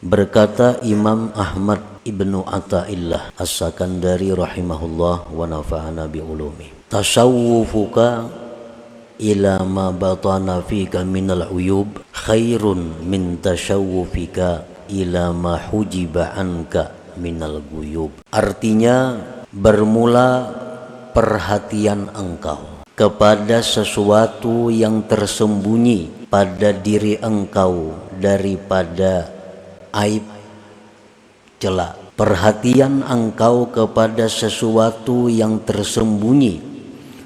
Berkata Imam Ahmad Ibnu Athaillah As-Sakandari rahimahullah wa nafa'ana bi'ulumi, tasawwufuka ila ma batana fika minal uyub khairun min tasawwufika ila ma hujiba anka minal guyub. Artinya, bermula perhatian engkau kepada sesuatu yang tersembunyi pada diri engkau daripada aib celah. Perhatian engkau kepada sesuatu yang tersembunyi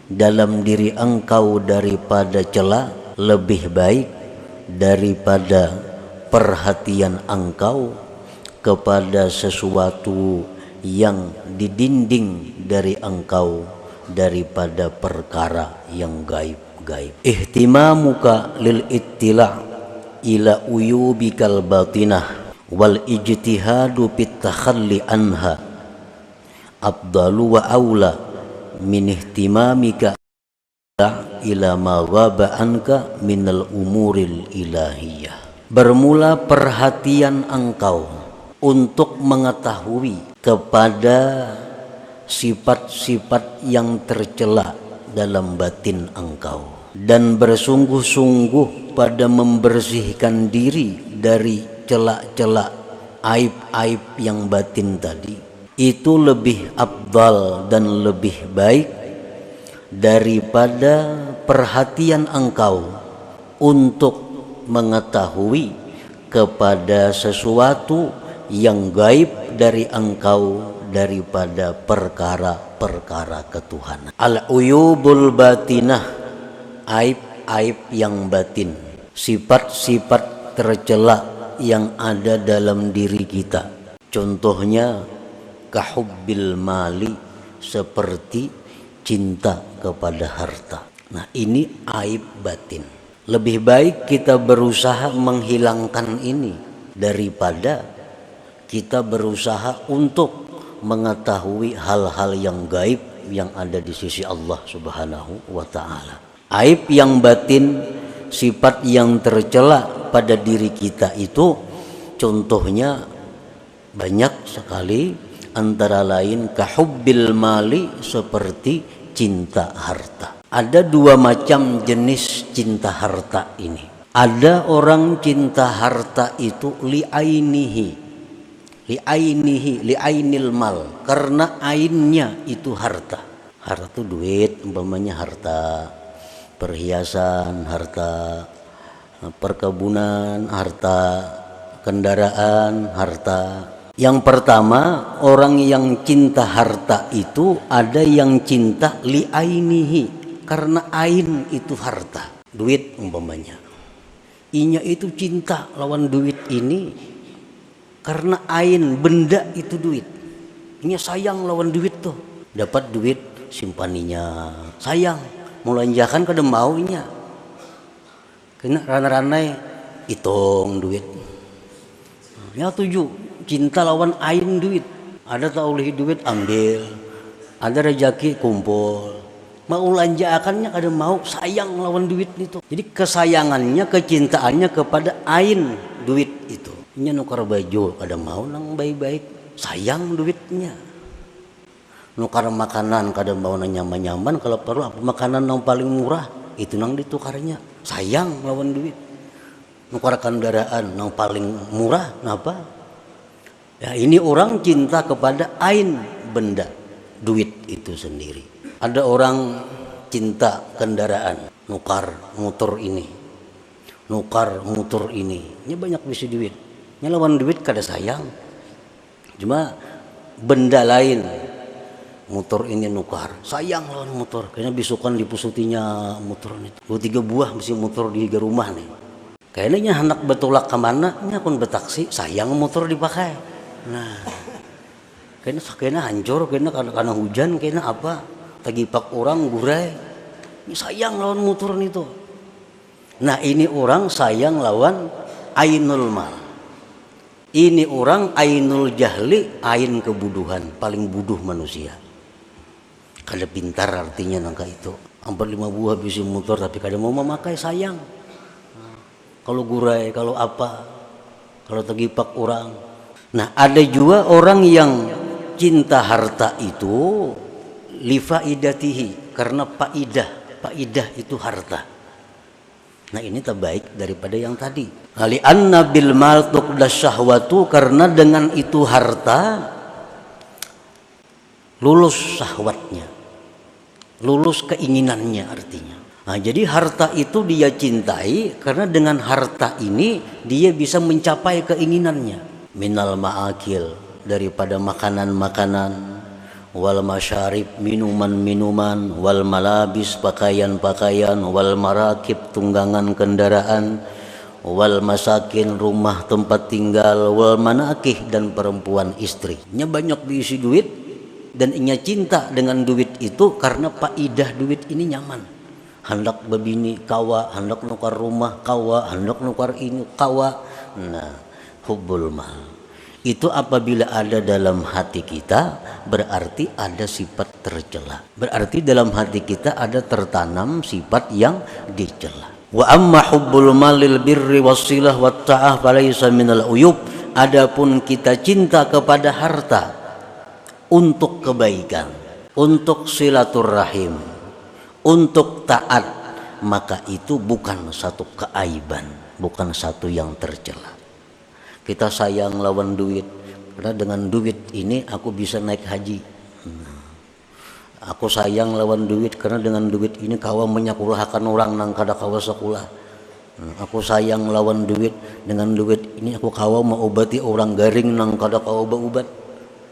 dalam diri engkau daripada celah lebih baik daripada perhatian engkau kepada sesuatu yang didinding dari engkau daripada perkara yang gaib-gaib. Ihtimamuka lil ittila' ila uyubikal batinah wal ijtihadu fit takhalli anha afdalu wa aula min ihtimamika ila ma ghaba anka minal umuril ilahiyah. Bermula perhatian engkau untuk mengetahui kepada sifat-sifat yang tercela dalam batin engkau dan bersungguh-sungguh pada membersihkan diri dari celak-celak aib-aib yang batin tadi, itu lebih afdal dan lebih baik daripada perhatian engkau untuk mengetahui kepada sesuatu yang gaib dari engkau daripada perkara-perkara ketuhanan. Al-uyubul batinah, aib-aib yang batin, sifat-sifat tercela yang ada dalam diri kita. Contohnya kahubbil mali, seperti cinta kepada harta. Nah, ini aib batin. Lebih baik kita berusaha menghilangkan ini daripada kita berusaha untuk mengetahui hal-hal yang gaib yang ada di sisi Allah Subhanahu wa ta'ala. Aib yang batin, sifat yang tercela pada diri kita itu contohnya banyak sekali, antara lain kahubbil mali, seperti cinta harta. Ada dua macam jenis cinta harta ini. Ada orang cinta harta itu li'ainil mal, karena ainnya itu harta. Harta itu duit, umpamanya harta perhiasan, harta perkebunan, harta kendaraan, harta. Yang pertama, orang yang cinta harta itu ada yang cinta li'ainihi, karena ain itu harta, duit umpamanya. Inya itu cinta lawan duit ini karena ain, benda itu duit. Inya sayang lawan duit tuh. Dapat duit simpaninya, sayang, mulanjakan kada maunya. Kena ranai-ranai hitung duit. Ya tuju, cinta lawan ain duit. Ada taulihi duit ambil, ada rezeki kumpul. Mau lanjakannya kada mau, sayang lawan duit itu. Jadi kesayangannya, kecintaannya kepada ain duit itu. Nya nukar baju kada mau nang baik-baik, sayang duitnya. Nukar makanan kada mau nang nyaman-nyaman, kalau perlu apa makanan yang paling murah itu nang ditukarnya, sayang lawan duit. Nukar kendaraan yang paling murah, kenapa? Ya, ini orang cinta kepada ain, benda, duit itu sendiri. Ada orang cinta kendaraan, nukar motor ini, nukar motor ini. Ini banyak bisi duit. Ini lawan duit kada sayang. Cuma benda lain, motor ini nukar, sayang lawan motor. Kayaknya bisukan dipusutinya motor itu. 2-3 buah mesti motor di rumah nih. Kayaknya hendak betulak kemana, nya pun betaksi, sayang motor dipakai. Nah, kayaknya hancur, kayaknya karena hujan, kayaknya apa? Tagipak orang gurai, ini sayang lawan motor itu. Nah, ini orang sayang lawan ainul mal. Ini orang ainul jahli, ain kebuduhan, paling buduh manusia. Kada pintar artinya nangka itu. Hampir 5 buah bisi motor tapi kada mau memakai, sayang. Kalau gurai, kalau apa. kalau tegipak orang. Nah, ada juga orang yang cinta harta itu li faidatihi, karena faidah itu harta. Nah, ini terbaik daripada yang tadi. Ali anna bil mal tuqdas syahwatu, karena dengan itu harta lulus syahwatnya, lulus keinginannya artinya. Nah, jadi harta itu dia cintai karena dengan harta ini dia bisa mencapai keinginannya. Minal ma'akil, daripada makanan-makanan, wal masyarib, minuman-minuman, wal malabis, pakaian-pakaian, wal marakib, tunggangan kendaraan, wal masakin, rumah tempat tinggal, wal manakih, dan perempuan istri. Nya banyak diisi duit dan inya cinta dengan duit itu karena faidah duit ini nyaman. Hendak babini kawa, hendak nukar rumah kawa, hendak nukar ini kawa. Nah, hubbul mal itu apabila ada dalam hati kita, berarti ada sifat tercela. Berarti dalam hati kita ada tertanam sifat yang dicela. Wa amma hubbul malil birri wassilah wat ta'ah falaysa minal uyub. Adapun kita cinta kepada harta untuk kebaikan, untuk silaturrahim, untuk taat, maka itu bukan satu keaiban, bukan satu yang tercela. Kita sayang lawan duit, karena dengan duit ini aku bisa naik haji. Aku sayang lawan duit karena dengan duit ini kawa menyakulahkan orang nang kada kawa sekolah. Aku sayang lawan duit, dengan duit ini aku kawa mengobati orang garing nang kada kawa obat.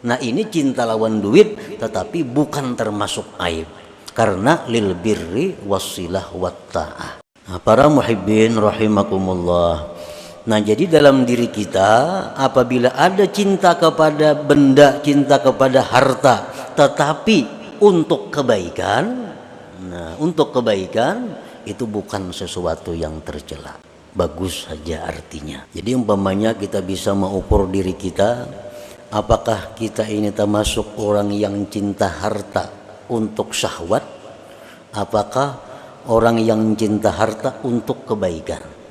Nah, ini cinta lawan duit tetapi bukan termasuk aib, karena lil birri wassilah wat ta'ah. Nah, para muhibbin rahimakumullah. Nah, jadi dalam diri kita apabila ada cinta kepada benda, cinta kepada harta, tetapi untuk kebaikan, nah untuk kebaikan itu bukan sesuatu yang tercela, bagus saja artinya. Jadi umpamanya kita bisa mengukur diri kita, apakah kita ini termasuk orang yang cinta harta untuk syahwat, apakah orang yang cinta harta untuk kebaikan.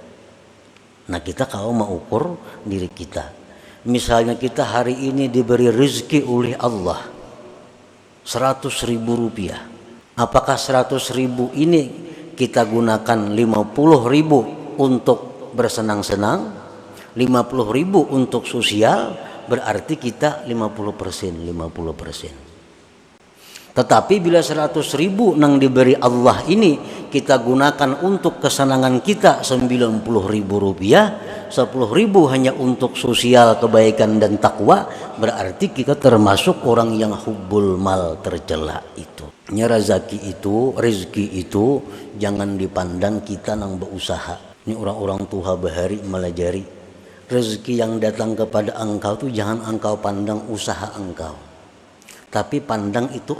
Nah, kita kalau mau ukur diri kita, misalnya kita hari ini diberi rezeki oleh Allah 100.000 rupiah, apakah 100.000 ini kita gunakan 50.000 untuk bersenang-senang, 50.000 untuk sosial, berarti kita 50%. Tetapi bila 100.000 nang diberi Allah ini kita gunakan untuk kesenangan kita 90.000 rupiah, 10.000 hanya untuk sosial, kebaikan dan takwa, berarti kita termasuk orang yang hubbul mal, tercela itu. Rezeki itu jangan dipandang kita nang berusaha. Ini orang-orang tua bahari melajari rezeki yang datang kepada engkau itu jangan engkau pandang usaha engkau, tapi pandang itu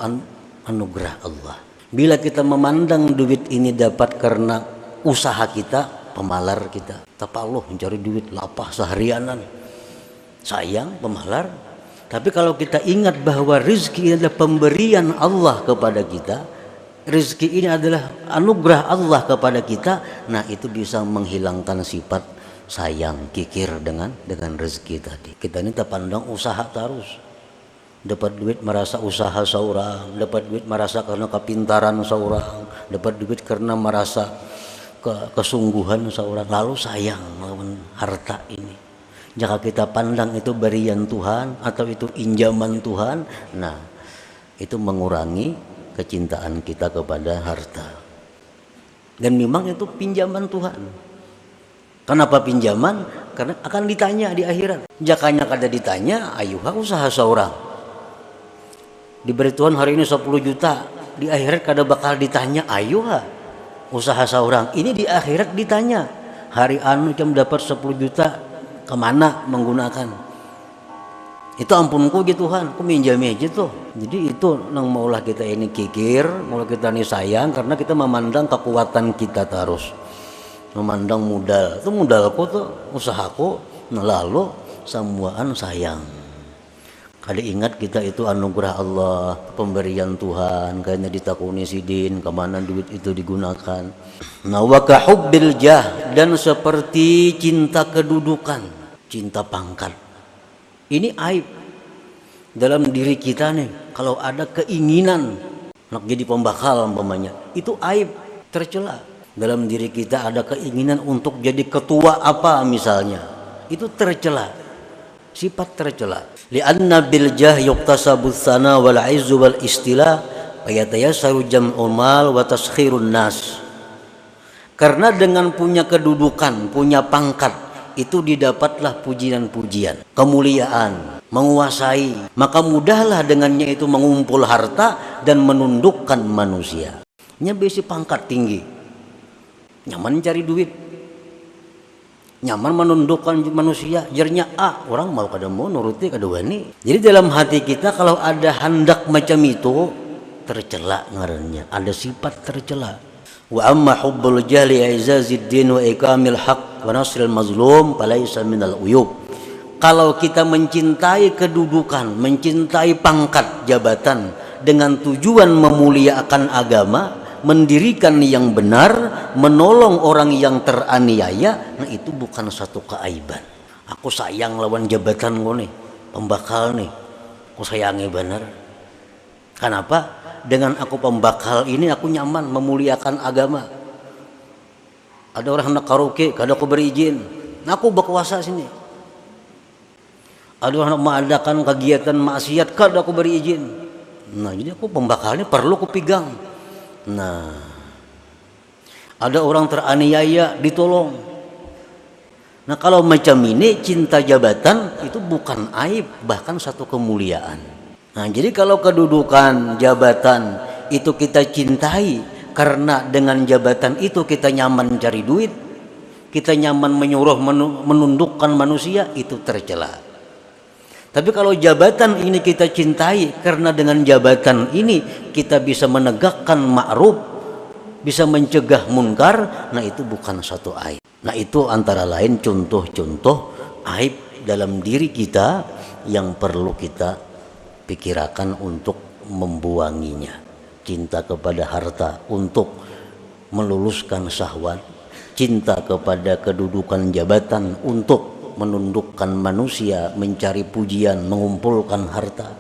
anugerah Allah. Bila kita memandang duit ini dapat karena usaha kita, pemalar kita, tapi Allah mencari duit lapah seharianan, sayang pemalar. Tapi kalau kita ingat bahwa rezeki ini adalah pemberian Allah kepada kita, rezeki ini adalah anugerah Allah kepada kita, nah itu bisa menghilangkan sifat sayang, kikir dengan rezeki tadi. Kita ini terpandang usaha terus. Dapat duit merasa usaha seorang, dapat duit merasa karena kepintaran seorang, dapat duit karena merasa kesungguhan seorang, lalu sayang melawan harta ini. Jika kita pandang itu berian Tuhan atau itu injaman Tuhan, nah itu mengurangi kecintaan kita kepada harta. Dan memang itu pinjaman Tuhan. Kenapa pinjaman? Karena akan ditanya di akhirat. Jakanya kada ditanya, ayuha usaha seorang. Diberi Tuhan hari ini 10 juta, di akhirat kada bakal ditanya, ayuha usaha seorang. Ini di akhirat ditanya, hari anu jam dapat 10 juta kemana menggunakan? Itu ampunku gitu Tuhan, aku minjami aja tuh. Jadi itu nang maulah kita ini kikir, maulah kita ini sayang, karena kita memandang kekuatan kita terus, memandang modal. Itu modalku tuh, usahaku, nah lalu semuaan sayang. Kali ingat kita itu anugerah Allah, pemberian Tuhan, kayaknya ditakuni sidin, kemana duit itu digunakan. Nah, wa kahubbil jah, dan seperti cinta kedudukan. cinta pangkat. Ini aib dalam diri kita nih. Kalau ada keinginan nak jadi pembakal umpamanya, itu aib, tercela. Dalam diri kita ada keinginan untuk jadi ketua apa misalnya, itu tercela, sifat tercela. Li'anna bil jah yuktasabus sana wal izzu wal istila fayatayassaru jam'ul mal wa taskhirun nas. Karena dengan punya kedudukan, punya pangkat, itu didapatlah pujian-pujian, kemuliaan, menguasai. Maka mudahlah dengannya itu mengumpul harta dan menundukkan manusia. Nya besi pangkat tinggi, nyaman cari duit, nyaman menundukkan manusia. Jernya orang mau kada mau nuruti kada wani. Jadi dalam hati kita kalau ada hendak macam itu, tercela ngarannya, ada sifat tercela. Wa amma hubbul jahli i'zaziddin wa ikamil haq wa nasril mazlum falaysa minal uyub. Kalau kita mencintai kedudukan, mencintai pangkat jabatan dengan tujuan memuliakan agama, mendirikan yang benar, menolong orang yang teraniaya, nah itu bukan satu keaiban. Aku sayang lawan jabatan gue nih, pembakal nih, aku sayangi benar. Kenapa? Dengan aku pembakal ini aku nyaman memuliakan agama. Ada orang hendak karaoke, kada aku berizin, nah aku berkuasa sini. Ada orang mengadakan kegiatan maksiat, kada aku berizin. Nah jadi aku pembakalnya perlu aku pegang. Nah ada orang teraniaya ditolong. Nah kalau macam ini cinta jabatan itu bukan aib, bahkan satu kemuliaan. Nah jadi kalau kedudukan jabatan itu kita cintai karena dengan jabatan itu kita nyaman cari duit, kita nyaman menyuruh menundukkan manusia, itu tercela. Tapi kalau jabatan ini kita cintai karena dengan jabatan ini kita bisa menegakkan ma'ruf, bisa mencegah munkar, nah itu bukan satu aib. Nah itu antara lain contoh-contoh aib dalam diri kita yang perlu kita pikirkan untuk membuanginya. Cinta kepada harta untuk meluluskan syahwat, cinta kepada kedudukan jabatan untuk menundukkan manusia, mencari pujian, mengumpulkan harta,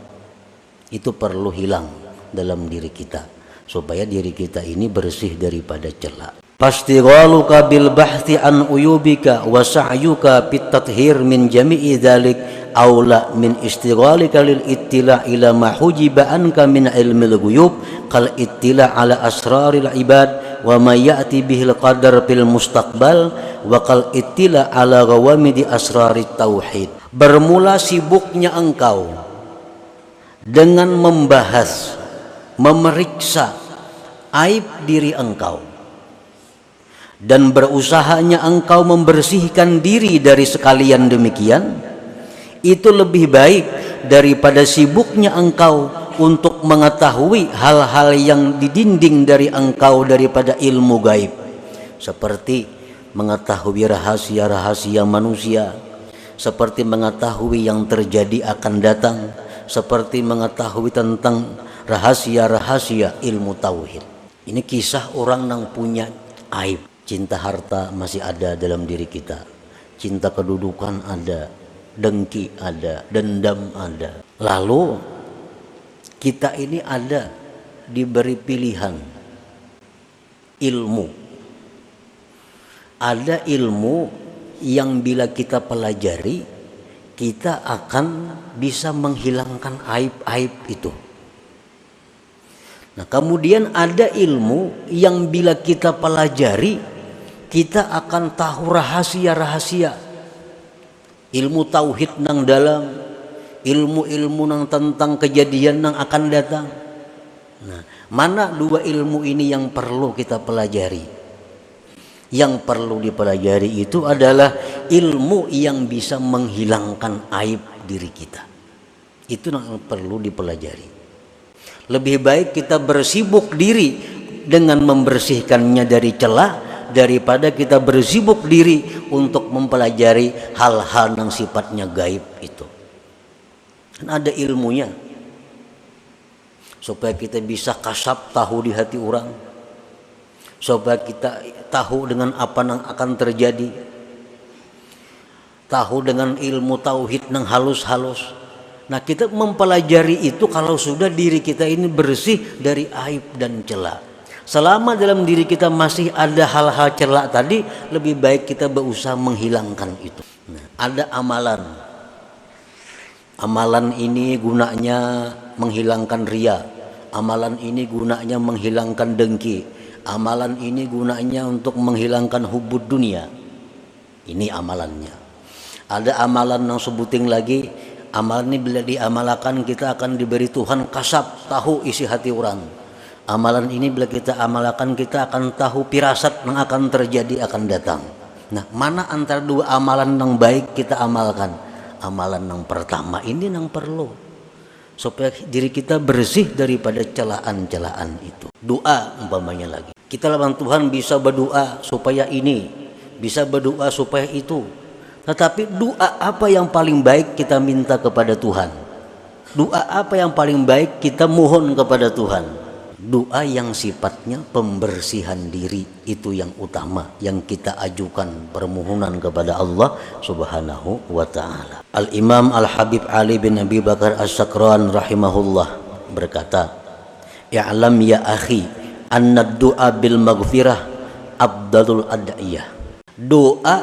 itu perlu hilang dalam diri kita supaya diri kita ini bersih daripada cela. Fastighaluka bil bahthi an uyubika wa sa'yuka fit tathhir min jami'i dzalik aula min istighalika lil ittila' ila ma hujiba anka min ilmil ghuyub kal ittila' ala asraril ibad wa ma ya'ti bihil qadar fil mustaqbal wa kal ittila' ala ghawamidi asrarit tauhid. Bermula sibuknya engkau dengan membahas, memeriksa aib diri engkau, dan berusahanya engkau membersihkan diri dari sekalian demikian, itu lebih baik daripada sibuknya engkau untuk mengetahui hal-hal yang didinding dari engkau daripada ilmu gaib, seperti mengetahui rahasia-rahasia manusia, seperti mengetahui yang terjadi akan datang, seperti mengetahui tentang rahasia-rahasia ilmu tauhid. Ini kisah orang yang punya aib. Cinta harta masih ada dalam diri kita, cinta kedudukan ada, dengki ada, dendam ada. Lalu kita ini ada diberi pilihan ilmu. Ada ilmu yang bila kita pelajari, kita akan bisa menghilangkan aib-aib itu. Nah kemudian ada ilmu yang bila kita pelajari, kita akan tahu rahasia-rahasia, ilmu tauhid nang dalam, ilmu-ilmu nang tentang kejadian nang akan datang. Nah, mana dua ilmu ini yang perlu kita pelajari? Yang perlu dipelajari itu adalah ilmu yang bisa menghilangkan aib diri kita. Itu yang perlu dipelajari. Lebih baik kita bersibuk diri dengan membersihkannya dari celah, daripada kita bersibuk diri untuk mempelajari hal-hal yang sifatnya gaib itu. Kan ada ilmunya supaya kita bisa kasab tahu di hati orang, supaya kita tahu dengan apa yang akan terjadi. tahu dengan ilmu tauhid nang halus-halus. Nah, kita mempelajari itu kalau sudah diri kita ini bersih dari aib dan celah. Selama dalam diri kita masih ada hal-hal celak tadi, lebih baik kita berusaha menghilangkan itu. Nah, ada amalan. Amalan ini gunanya menghilangkan ria. Amalan ini gunanya menghilangkan dengki. Amalan ini gunanya untuk menghilangkan hubud dunia. Ini amalannya. Ada amalan yang sebuting lagi. Amalan ini bila diamalkan kita akan diberi Tuhan kasab, tahu isi hati orang. Amalan ini bila kita amalkan kita akan tahu firasat yang akan terjadi akan datang. Nah, mana antara dua amalan yang baik kita amalkan? Amalan yang pertama ini yang perlu supaya diri kita bersih daripada celaan-celaan itu. Doa umpamanya lagi. Kita lawan Tuhan bisa berdoa supaya ini, bisa berdoa supaya itu. Tetapi doa apa yang paling baik kita minta kepada Tuhan? Doa apa yang paling baik kita mohon kepada Tuhan? Doa yang sifatnya pembersihan diri, itu yang utama yang kita ajukan permohonan kepada Allah Subhanahu wa ta'ala. Al-Imam Al-Habib Ali bin Abi Bakar As-Sakran rahimahullah berkata, "I'lam ya akhi anna du'a bil maghfirah afdalul ad'iyah." Doa,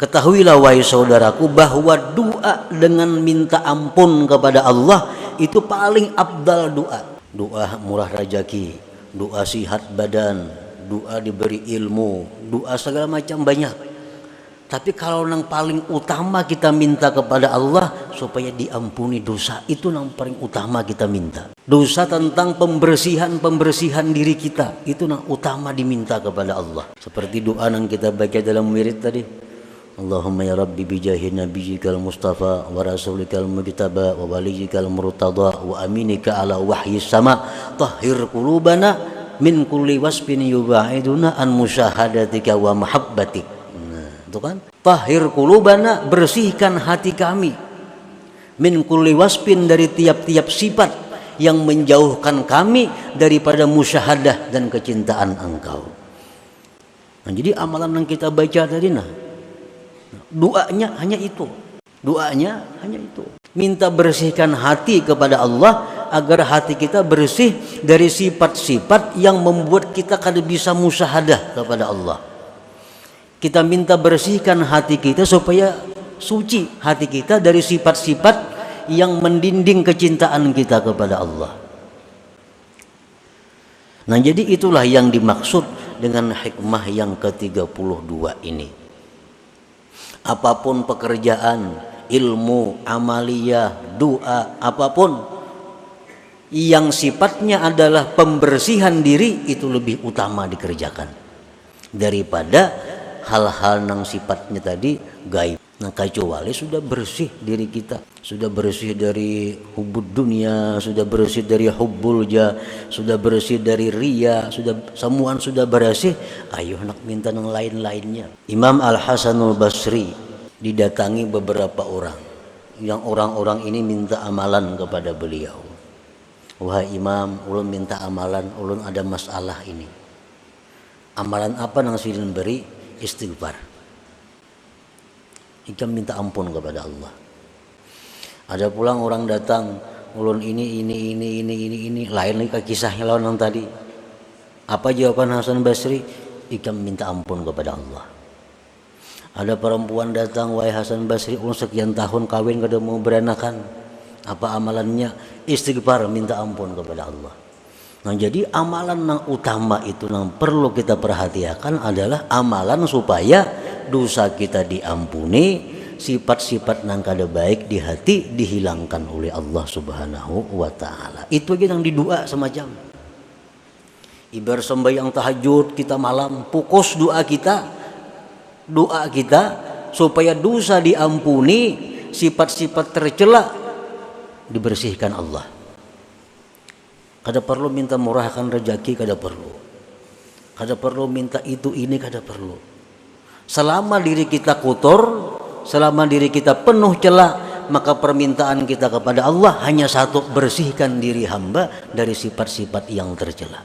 ketahuilah wahai saudaraku bahwa doa dengan minta ampun kepada Allah itu paling afdal doa. Doa murah rezeki, doa sihat badan, doa diberi ilmu, doa segala macam banyak. Tapi kalau yang paling utama kita minta kepada Allah supaya diampuni dosa, itu yang paling utama kita minta. Dosa tentang pembersihan diri kita, itu yang utama diminta kepada Allah. Seperti doa yang kita baca dalam wirid tadi. Allahumma ya Rabbi bijahi nabiyyikal mustafa wa rasulikal mujtaba wa waliyikal murtada wa aminika ala wahyi sama tahhir qulubana min kulli wasfin yubaiduna an musyahadatika wa mahabbatik. Nah, itu kan? Tahhir qulubana, bersihkan hati kami. Min kulli wasfin, dari tiap-tiap sifat yang menjauhkan kami daripada musyahadah dan kecintaan Engkau. Nah, jadi amalan yang kita baca tadi doanya hanya itu. Doanya hanya itu. Minta bersihkan hati kepada Allah agar hati kita bersih dari sifat-sifat yang membuat kita kada bisa musyahadah kepada Allah. Kita minta bersihkan hati kita supaya suci hati kita dari sifat-sifat yang mendinding kecintaan kita kepada Allah. Nah, jadi itulah yang dimaksud dengan hikmah yang ke-32 ini. Apapun pekerjaan, ilmu, amaliyah, doa, apapun yang sifatnya adalah pembersihan diri, itu lebih utama dikerjakan daripada hal-hal yang sifatnya tadi gaib. Nah, kecuali sudah bersih diri kita, sudah bersih dari hubud dunia, sudah bersih dari hubbul jah, sudah bersih dari ria, semuaan sudah bersih, ayo nak minta yang lain-lainnya. Imam Al-Hasanul Basri didatangi beberapa orang, yang orang-orang ini minta amalan kepada beliau. Wahai Imam, ulun minta amalan, ulun ada masalah ini. Amalan apa yang sidin beri? Istighfar. Ikam minta ampun kepada Allah. Ada pulang orang datang, ulun ini lain lagi kisahnya lawan yang tadi. Apa jawaban Hasan Basri? Ikam minta ampun kepada Allah. Ada perempuan datang, wahai Hasan Basri, ulun sekian tahun kawin kada mau beranakan. Apa amalannya? Istighfar, minta ampun kepada Allah. Nah, jadi amalan yang utama itu yang perlu kita perhatikan adalah amalan supaya dosa kita diampuni, sifat-sifat yang kada baik di hati dihilangkan oleh Allah Subhanahu wa ta'ala. Itu aja yang didoa semacam. Ibarat sembahyang tahajud kita malam, fokus doa kita supaya dosa diampuni, sifat-sifat tercela dibersihkan Allah. Kada perlu minta murahkan rezeki, kada perlu. Kada perlu minta itu ini, kada perlu. Selama diri kita kotor, selama diri kita penuh celah, maka permintaan kita kepada Allah hanya satu, bersihkan diri hamba dari sifat-sifat yang tercela.